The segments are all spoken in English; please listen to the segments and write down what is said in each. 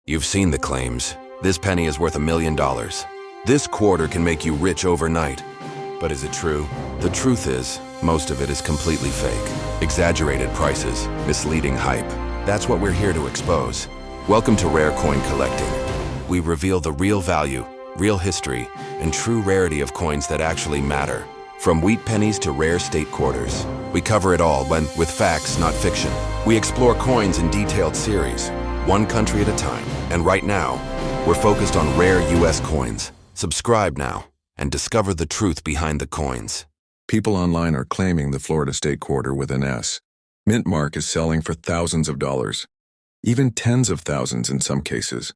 You've seen the claims. This penny is worth $1 million. This quarter can make you rich overnight. But is it true? The truth is, most of it is completely fake. Exaggerated prices, misleading hype. That's what we're here to expose. Welcome to Rare Coin Collecting. We reveal the real value, real history, and true rarity of coins that actually matter. From wheat pennies to rare state quarters. We cover it all with facts, not fiction. We explore coins in detailed series, one country at a time. And right now, we're focused on rare US coins. Subscribe now and discover the truth behind the coins. People online are claiming the Florida State Quarter with an S. Mint mark is selling for thousands of dollars, even tens of thousands in some cases.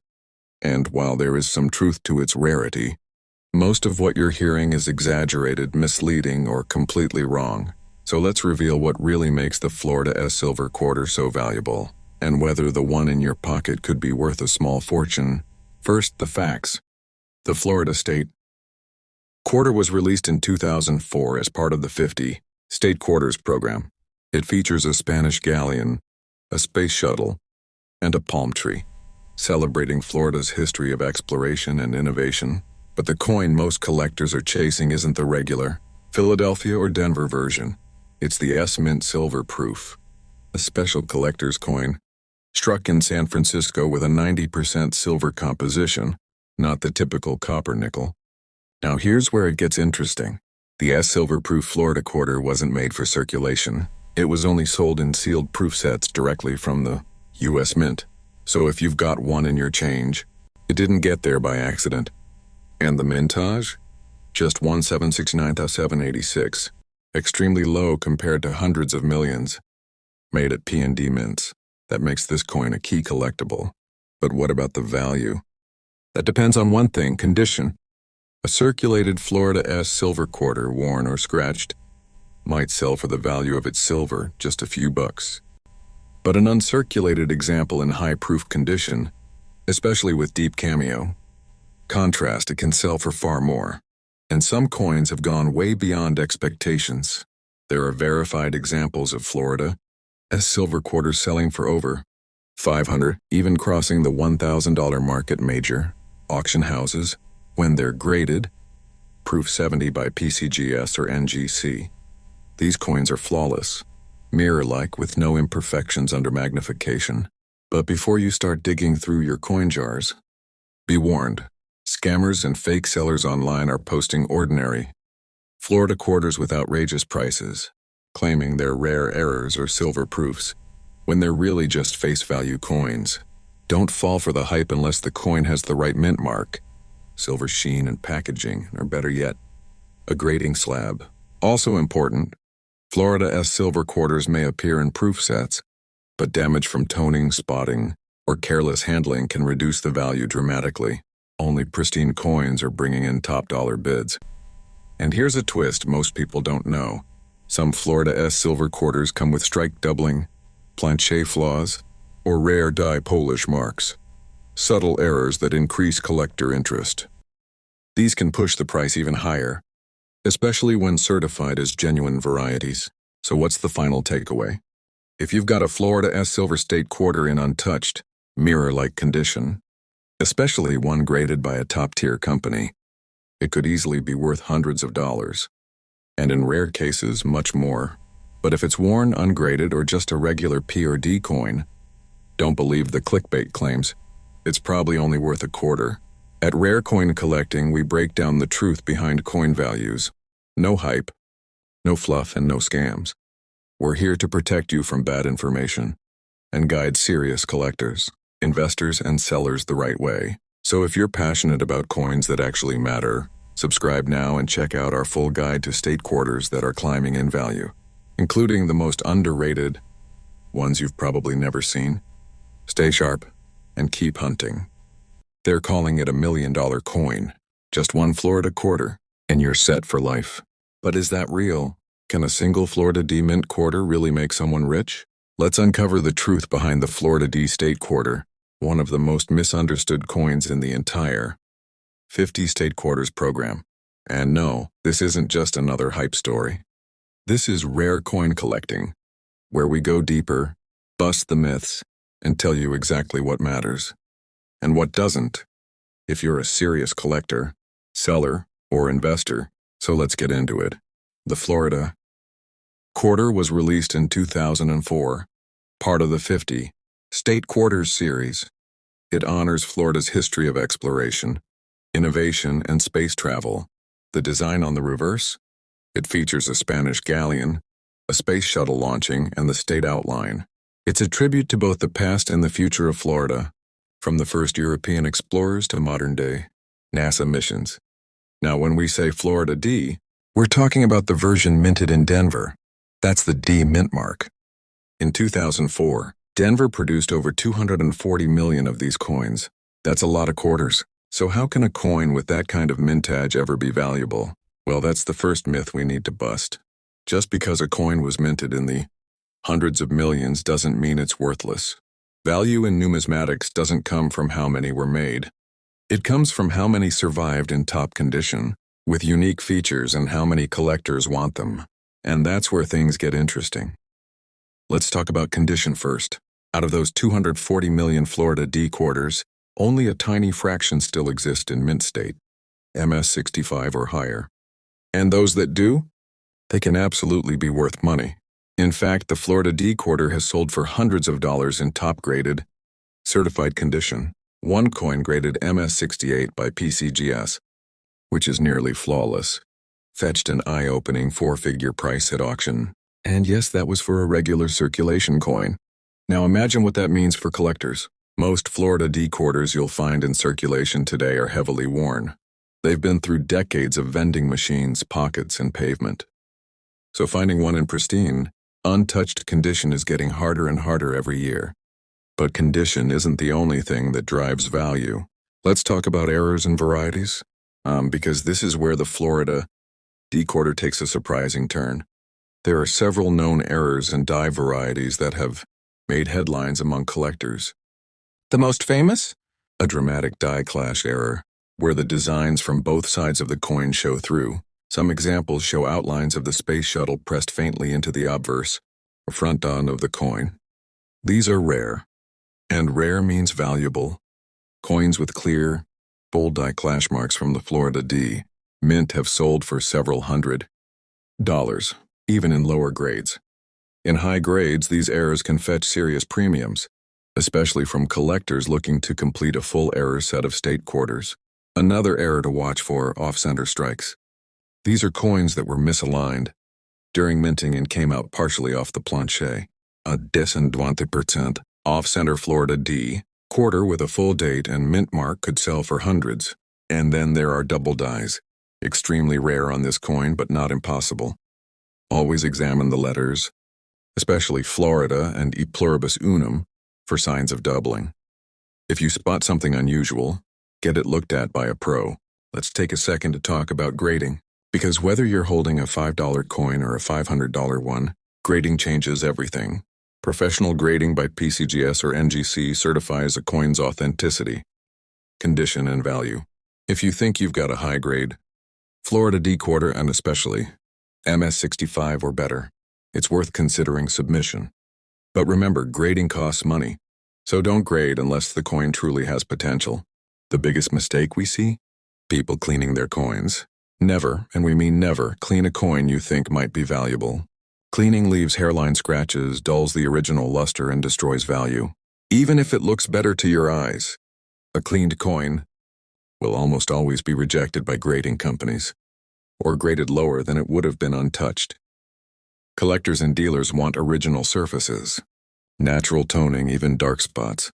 And while there is some truth to its rarity, most of what you're hearing is exaggerated, misleading, or completely wrong. So let's reveal what really makes the Florida S Silver Quarter so valuable, and whether the one in your pocket could be worth a small fortune. First, the facts. The Florida State Quarter was released in 2004 as part of the 50 State Quarters program. It features a Spanish galleon, a space shuttle, and a palm tree, celebrating Florida's history of exploration and innovation. But the coin most collectors are chasing isn't the regular Philadelphia or Denver version. It's the S Mint Silver Proof, a special collector's coin, struck in San Francisco with a 90% silver composition, not the typical copper nickel. Now here's where it gets interesting. The S Silver Proof Florida Quarter wasn't made for circulation. It was only sold in sealed proof sets directly from the US Mint. So if you've got one in your change, it didn't get there by accident. And the mintage? Just 1,769,786. Extremely low compared to hundreds of millions. Made at P&D mints. That makes this coin a key collectible. But what about the value? That depends on one thing, condition. A circulated Florida S Silver Quarter, worn or scratched, might sell for the value of its silver, just a few bucks. But an uncirculated example in high-proof condition, especially with deep cameo, contrast, it can sell for far more. And some coins have gone way beyond expectations. There are verified examples of Florida S Silver Quarters selling for over $500, even crossing the $1,000 mark at major auction houses when they're graded, Proof 70 by PCGS or NGC. These coins are flawless, mirror-like with no imperfections under magnification. But before you start digging through your coin jars, be warned. Scammers and fake sellers online are posting ordinary Florida quarters with outrageous prices, claiming they're rare errors or silver proofs, when they're really just face value coins. Don't fall for the hype unless the coin has the right mint mark, silver sheen and packaging, or better yet, a grading slab. Also important, Florida S Silver Quarters may appear in proof sets, but damage from toning, spotting, or careless handling can reduce the value dramatically. Only pristine coins are bringing in top dollar bids. And here's a twist most people don't know. Some Florida S Silver Quarters come with strike doubling, planche flaws, or rare die Polish marks. Subtle errors that increase collector interest. These can push the price even higher, especially when certified as genuine varieties. So what's the final takeaway? If you've got a Florida S Silver State Quarter in untouched, mirror-like condition, especially one graded by a top-tier company, it could easily be worth hundreds of dollars. And in rare cases, much more. But if it's worn, ungraded, or just a regular P or D coin, don't believe the clickbait claims. It's probably only worth a quarter. At Rare Coin Collecting, we break down the truth behind coin values. No hype, no fluff, and no scams. We're here to protect you from bad information and guide serious collectors, investors, and sellers the right way. So if you're passionate about coins that actually matter, subscribe now and check out our full guide to state quarters that are climbing in value, including the most underrated ones you've probably never seen. Stay sharp and keep hunting. They're calling it $1 million coin, just one Florida quarter, and you're set for life. But is that real? Can a single Florida D Mint quarter really make someone rich? Let's uncover the truth behind the Florida D State Quarter, one of the most misunderstood coins in the entire 50 State Quarters program. And no, this isn't just another hype story. This is Rare Coin Collecting, where we go deeper, bust the myths, and tell you exactly what matters. and what doesn't, if you're a serious collector, seller, or investor. So let's get into it. The Florida Quarter was released in 2004, part of the 50 State Quarters series. It honors Florida's history of exploration, innovation, and space travel. The design on the reverse? It features a Spanish galleon, a space shuttle launching, and the state outline. It's a tribute to both the past and the future of Florida, from the first European explorers to modern-day NASA missions. Now, when we say Florida D, we're talking about the version minted in Denver. That's the D mint mark. In 2004, Denver produced over 240 million of these coins. That's a lot of quarters. So how can a coin with that kind of mintage ever be valuable? Well, that's the first myth we need to bust. Just because a coin was minted in the hundreds of millions doesn't mean it's worthless. Value in numismatics doesn't come from how many were made. It comes from how many survived in top condition, with unique features, and how many collectors want them. And that's where things get interesting. Let's talk about condition first. Out of those 240 million Florida D quarters, only a tiny fraction still exist in mint state, MS65 or higher. And those that do? They can absolutely be worth money. In fact, the Florida D quarter has sold for hundreds of dollars in top-graded, certified condition. One coin graded MS68 by PCGS, which is nearly flawless, fetched an eye-opening four-figure price at auction. And yes, that was for a regular circulation coin. Now imagine what that means for collectors. Most Florida D quarters you'll find in circulation today are heavily worn. They've been through decades of vending machines, pockets, and pavement. So finding one in pristine, untouched condition is getting harder and harder every year. But condition isn't the only thing that drives value. Let's talk about errors and varieties, because this is where the Florida D quarter takes a surprising turn. There are several known errors and die varieties that have made headlines among collectors. The most famous? A dramatic die clash error, where the designs from both sides of the coin show through. Some examples show outlines of the space shuttle pressed faintly into the obverse, or front-on of the coin. These are rare, and rare means valuable. Coins with clear, bold die clash marks from the Florida D mint have sold for several $100, even in lower grades. In high grades, these errors can fetch serious premiums, especially from collectors looking to complete a full error set of state quarters. Another error to watch for: off-center strikes. These are coins that were misaligned during minting and came out partially off the planche. A 10-20% off-center Florida D quarter with a full date and mint mark could sell for hundreds. And then there are double dies. Extremely rare on this coin, but not impossible. Always examine the letters, especially Florida and E pluribus unum, for signs of doubling. If you spot something unusual, get it looked at by a pro. Let's take a second to talk about grading, because whether you're holding a $5 coin or a $500 one, grading changes everything. Professional grading by PCGS or NGC certifies a coin's authenticity, condition, and value. If you think you've got a high grade, Florida D quarter, and especially MS65 or better, it's worth considering submission. But remember, grading costs money, so don't grade unless the coin truly has potential. The biggest mistake we see? People cleaning their coins. Never, and we mean never, clean a coin you think might be valuable. Cleaning leaves hairline scratches, dulls the original luster, and destroys value. Even if it looks better to your eyes, a cleaned coin will almost always be rejected by grading companies, or graded lower than it would have been untouched. Collectors and dealers want original surfaces, natural toning, even dark spots.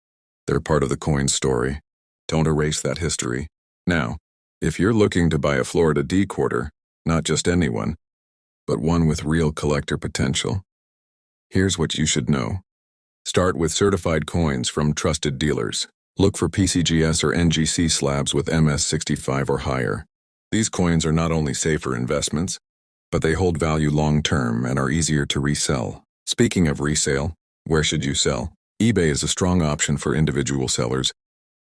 They're part of the coin's story. Don't erase that history. Now, if you're looking to buy a Florida D quarter, not just anyone, but one with real collector potential, here's what you should know. Start with certified coins from trusted dealers. Look for PCGS or NGC slabs with MS65 or higher. These coins are not only safer investments, but they hold value long-term and are easier to resell. Speaking of resale, where should you sell? eBay is a strong option for individual sellers,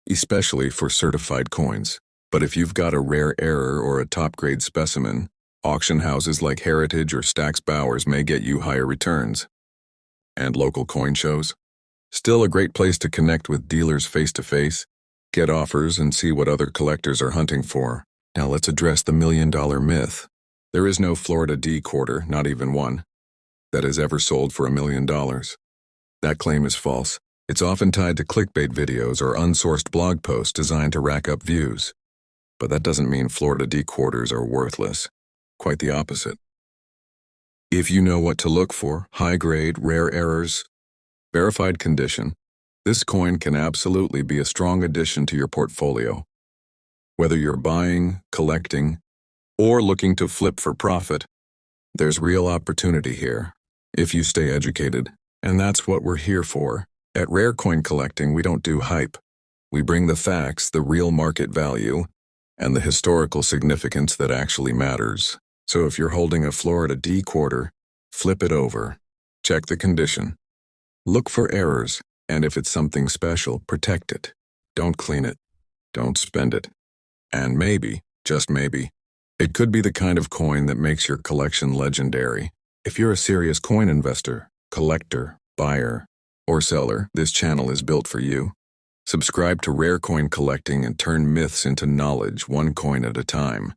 especially for certified coins. But if you've got a rare error or a top-grade specimen, auction houses like Heritage or Stack's Bowers may get you higher returns. And local coin shows? Still a great place to connect with dealers face-to-face. get offers, and see what other collectors are hunting for. Now let's address the million-dollar myth. There is no Florida D quarter, not even one, that has ever sold for $1 million. That claim is false. It's often tied to clickbait videos or unsourced blog posts designed to rack up views. But that doesn't mean Florida D quarters are worthless. Quite the opposite. If you know what to look for, high grade, rare errors, verified condition, this coin can absolutely be a strong addition to your portfolio. Whether you're buying, collecting, or looking to flip for profit, there's real opportunity here, if you stay educated. And that's what we're here for. At Rare Coin Collecting, we don't do hype. We bring the facts, the real market value, and the historical significance that actually matters. So if you're holding a Florida D quarter, flip it over. Check the condition. Look for errors, and if it's something special, protect it. Don't clean it. Don't spend it. And maybe, just maybe, it could be the kind of coin that makes your collection legendary. If you're a serious coin investor, collector, buyer, or seller, this channel is built for you. Subscribe to Rare Coin Collecting and turn myths into knowledge, one coin at a time.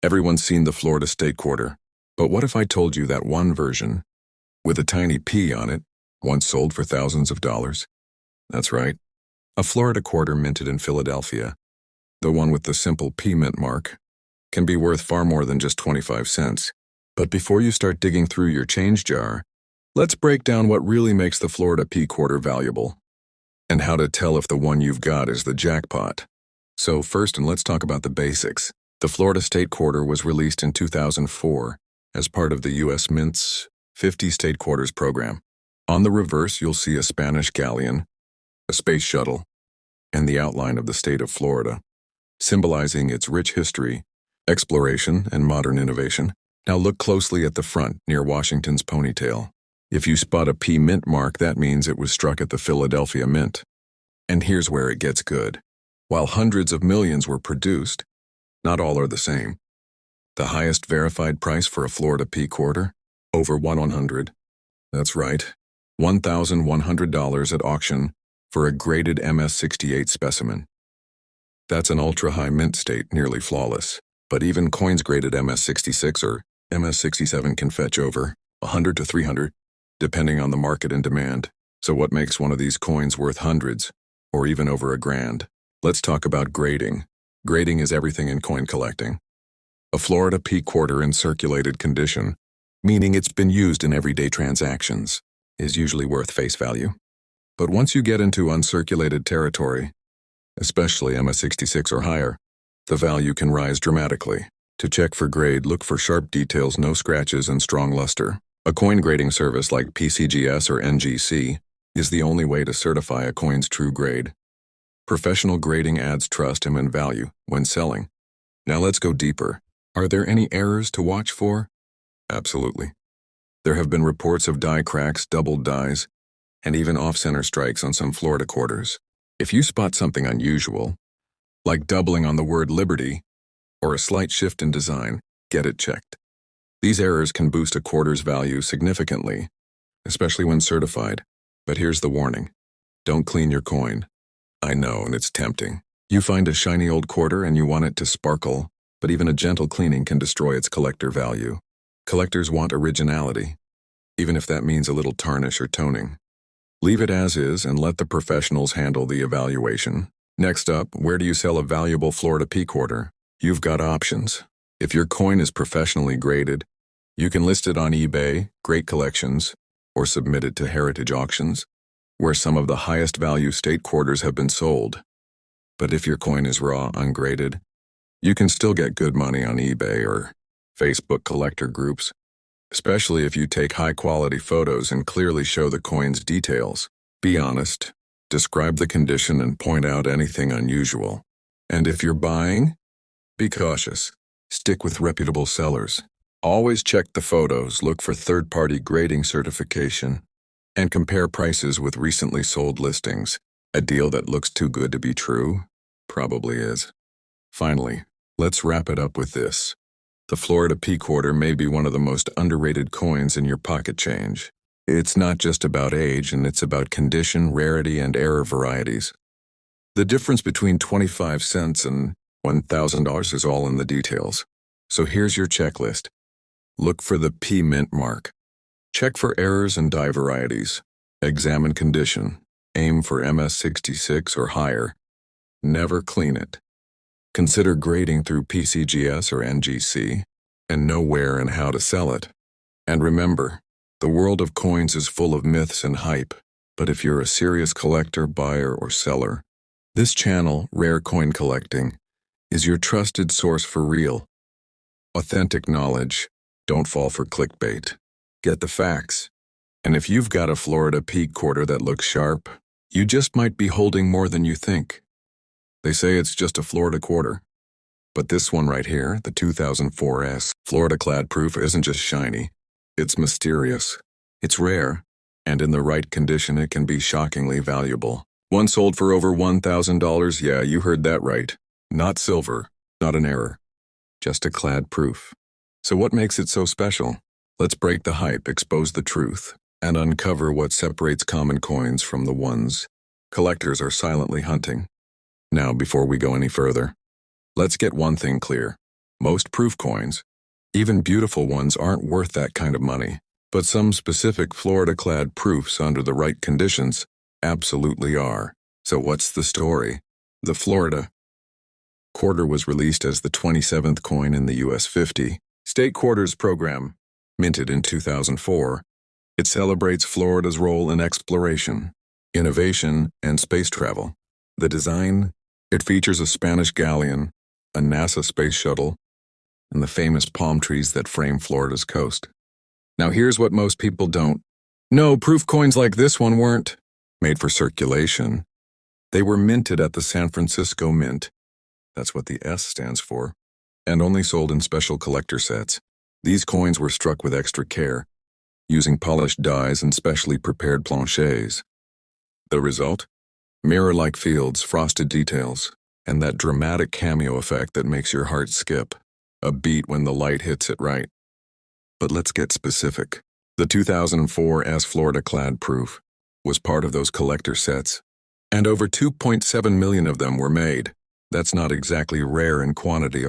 Everyone's seen the Florida State Quarter, but what if I told you that one version, with a tiny P on it, once sold for thousands of dollars? That's right, a Florida quarter minted in Philadelphia, the one with the simple P mint mark, can be worth far more than just 25 cents. But before you start digging through your change jar, let's break down what really makes the Florida P quarter valuable, and how to tell if the one you've got is the jackpot. So first, and let's talk about the basics. The Florida State Quarter was released in 2004 as part of the U.S. Mint's 50 State Quarters program. On the reverse, you'll see a Spanish galleon, a space shuttle, and the outline of the state of Florida, symbolizing its rich history, exploration, and modern innovation. Now look closely at the front, near Washington's ponytail. If you spot a P mint mark, that means it was struck at the Philadelphia Mint. And here's where it gets good. While hundreds of millions were produced, not all are the same. The highest verified price for a Florida P quarter? Over 100. That's right, $1,100 at auction for a graded MS-68 specimen. That's an ultra-high mint state, nearly flawless. But even coins graded MS-66 or MS-67 can fetch over 100 to 300, depending on the market and demand. So what makes one of these coins worth hundreds, or even over $1,000? Let's talk about grading. Grading is everything in coin collecting. A Florida P quarter in circulated condition, meaning it's been used in everyday transactions, is usually worth face value. But once you get into uncirculated territory, especially MS-66 or higher, the value can rise dramatically. To check for grade, look for sharp details, no scratches, and strong luster. A coin grading service like PCGS or NGC is the only way to certify a coin's true grade. Professional grading adds trust and value when selling. Now let's go deeper. Are there any errors to watch for? Absolutely. There have been reports of die cracks, doubled dies, and even off-center strikes on some Florida quarters. If you spot something unusual, like doubling on the word Liberty, or a slight shift in design, get it checked. These errors can boost a quarter's value significantly, especially when certified. But here's the warning. Don't clean your coin. I know, and it's tempting. You find a shiny old quarter and you want it to sparkle, but even a gentle cleaning can destroy its collector value. Collectors want originality, even if that means a little tarnish or toning. Leave it as is and let the professionals handle the evaluation. Next up, where do you sell a valuable Florida P quarter? You've got options. If your coin is professionally graded, you can list it on eBay, Great Collections, or submit it to heritage auctions, where some of the highest value state quarters have been sold. But if your coin is raw, ungraded, you can still get good money on eBay or Facebook collector groups, especially if you take high-quality photos and clearly show the coin's details. Be honest, describe the condition, and point out anything unusual. And if you're buying, be cautious. Stick with reputable sellers. Always check the photos, look for third-party grading certification, and compare prices with recently sold listings. A deal that looks too good to be true probably is. Finally, let's wrap it up with this. The Florida P quarter may be one of the most underrated coins in your pocket change. It's not just about age, and it's about condition, rarity, and error varieties. The difference between 25 cents and $1,000 is all in the details. So here's your checklist. Look for the P mint mark. Check for errors and die varieties. Examine condition. Aim for MS66 or higher. Never clean it. Consider grading through PCGS or NGC, and know where and how to sell it. And remember, the world of coins is full of myths and hype, but if you're a serious collector, buyer, or seller, this channel, Rare Coin Collecting, is your trusted source for real, authentic knowledge. Don't fall for clickbait. Get the facts. And if you've got a Florida peak quarter that looks sharp, you just might be holding more than you think. They say it's just a Florida quarter. But this one right here, the 2004 Florida clad proof, isn't just shiny. It's mysterious. It's rare. And in the right condition, it can be shockingly valuable. One sold for over $1,000. Yeah, you heard that right. Not silver. Not an error. Just a clad proof. So what makes it so special? Let's break the hype, expose the truth, and uncover what separates common coins from the ones collectors are silently hunting. Now, before we go any further, let's get one thing clear. Most proof coins, even beautiful ones, aren't worth that kind of money. But some specific Florida-clad proofs under the right conditions absolutely are. So what's the story? The Florida quarter was released as the 27th coin in the US 50 State Quarters program, minted in 2004. It celebrates Florida's role in exploration, innovation, and space travel. The design, it features a Spanish galleon, a NASA space shuttle, and the famous palm trees that frame Florida's coast. Now here's what most people don't know. Proof coins like this one weren't made for circulation. They were minted at the San Francisco Mint. That's what the S stands for. And only sold in special collector sets. These coins were struck with extra care, using polished dies and specially prepared planchets. The result? Mirror-like fields, frosted details, and that dramatic cameo effect that makes your heart skip a beat when the light hits it right. But let's get specific. The 2004 Florida clad proof was part of those collector sets, and over 2.7 million of them were made. That's not exactly rare in quantity,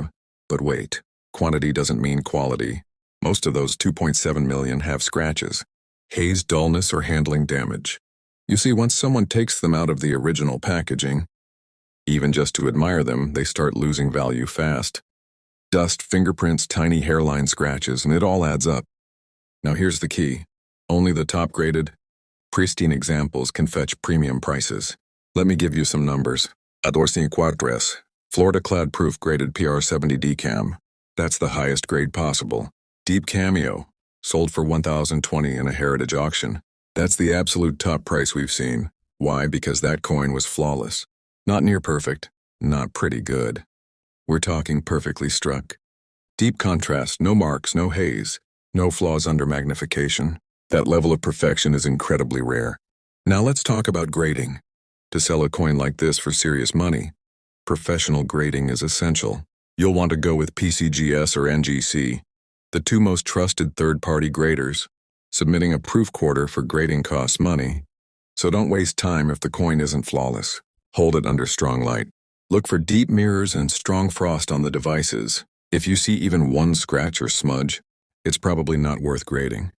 but wait, quantity doesn't mean quality. Most of those 2.7 million have scratches, haze, dullness, or handling damage. You see, once someone takes them out of the original packaging, even just to admire them, they start losing value fast. Dust, fingerprints, tiny hairline scratches, and it all adds up. Now here's the key. Only the top-graded, pristine examples can fetch premium prices. Let me give you some numbers. Adorsi Cuadres, Florida clad proof graded PR70 decam. That's the highest grade possible. Deep cameo, sold for $1,020 in a heritage auction. That's the absolute top price we've seen. Why? Because that coin was flawless. Not near perfect, not pretty good. We're talking perfectly struck. Deep contrast, no marks, no haze, no flaws under magnification. That level of perfection is incredibly rare. Now let's talk about grading. To sell a coin like this for serious money, professional grading is essential. You'll want to go with PCGS or NGC, the two most trusted third-party graders. Submitting a proof quarter for grading costs money, so don't waste time if the coin isn't flawless. Hold it under strong light. Look for deep mirrors and strong frost on the devices. If you see even one scratch or smudge, it's probably not worth grading.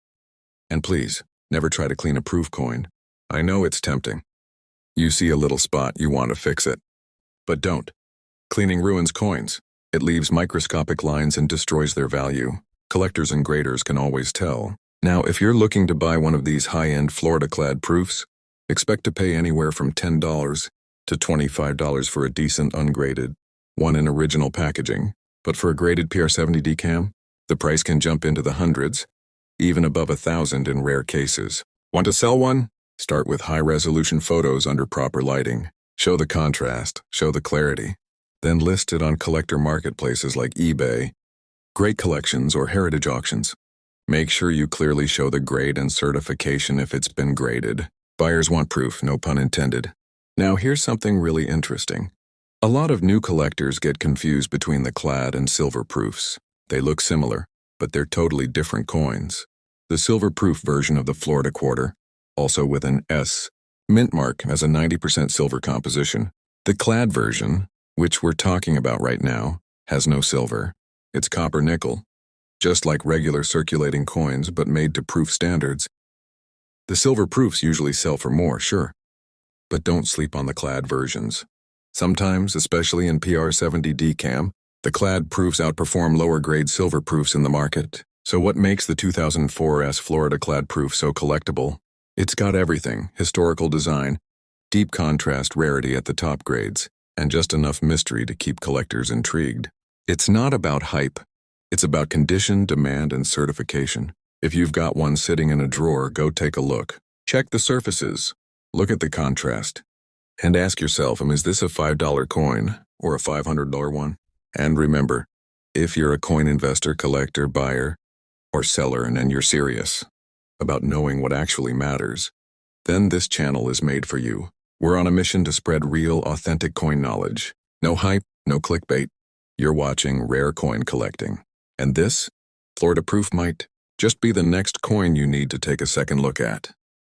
And please, never try to clean a proof coin. I know it's tempting. You see a little spot, you want to fix it. But don't. Cleaning ruins coins. It leaves microscopic lines and destroys their value. Collectors and graders can always tell. Now, if you're looking to buy one of these high-end Florida-clad proofs, expect to pay anywhere from $10 to $25 for a decent ungraded one in original packaging. But for a graded PR70 decam, the price can jump into the hundreds, even above $1,000 in rare cases. Want to sell one? Start with high-resolution photos under proper lighting. Show the contrast, show the clarity. Then list it on collector marketplaces like eBay, Great Collections, or heritage auctions. Make sure you clearly show the grade and certification if it's been graded. Buyers want proof, no pun intended. Now here's something really interesting. A lot of new collectors get confused between the clad and silver proofs. They look similar, but they're totally different coins. The silver proof version of the Florida quarter, also with an S mint mark, has a 90% silver composition. The clad version, which we're talking about right now, has no silver. It's copper nickel, just like regular circulating coins but made to proof standards. The silver proofs usually sell for more, sure, but don't sleep on the clad versions. Sometimes, especially in PR70 DCAM, the clad proofs outperform lower-grade silver proofs in the market. So what makes the 2004 Florida clad proof so collectible? It's got everything: historical design, deep contrast rarity at the top grades, and just enough mystery to keep collectors intrigued. It's not about hype. It's about condition, demand, and certification. If you've got one sitting in a drawer, go take a look. Check the surfaces. Look at the contrast. And ask yourself, is this a $5 coin or a $500 one? And remember, if you're a coin investor, collector, buyer, or seller and you're serious about knowing what actually matters, then this channel is made for you. We're on a mission to spread real, authentic coin knowledge. No hype, no clickbait. You're watching Rare Coin Collecting. And this, Florida Proof, might just be the next coin you need to take a second look at.